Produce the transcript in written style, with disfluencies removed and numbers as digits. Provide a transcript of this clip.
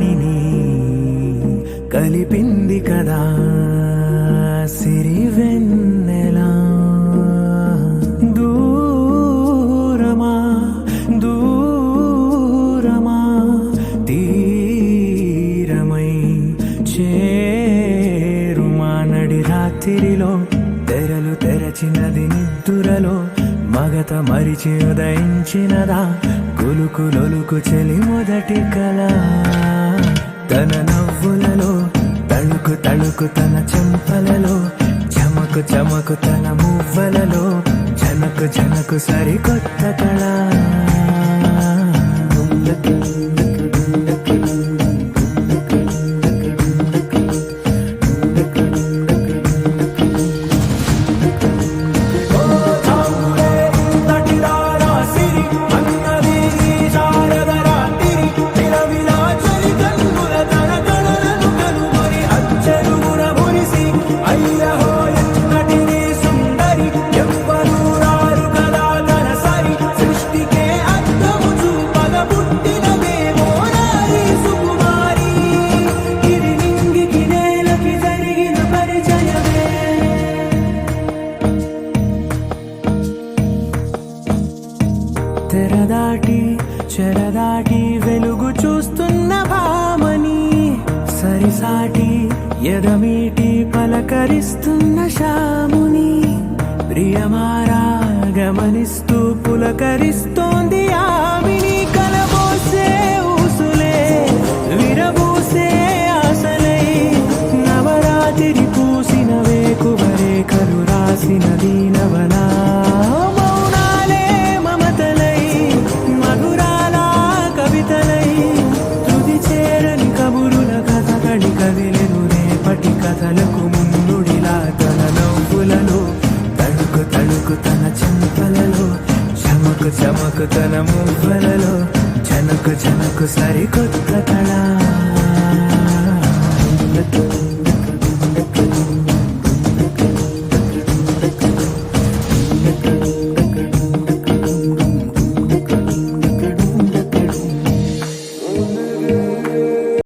వాణిని కలిపింది కదా సిరివెన్నెలా. దూరమా దూరమా తీరమై చేరుమా నడి రాత్రిలో తెరలు తెరచినది నిద్దురలో మగత మరిచి ఉదయించినదా కులుకులొలుకు చెలి మొదటి కళ. తన నవ్వులలో తళుకు తళుకు తన చెంపలలో చమకు చమకు తన మువ్వలలో జనకు జనకు సరికొత్త కళ. తెరదాటి చెరదాటి వెలుగు చూస్తున్న భామని సరిసాటి ఎదమీటి పలకరిస్తున్న శాముని ప్రియమారా గమనిస్తూ పులకరిస్తోంది ఆమిని. కలబోసే ఊసులే విరబూసే ఆశలై నవరాత్రి పూసిన వేకువరే కలు రాసిన దీనవలా. కథలకు ముందుడిలా తన నవ్వులలో తళుకు తళుకు తన చెంపలలో చమకు చమకు తన మువ్వలలో జనకు జనకు సరికొత్త కళ.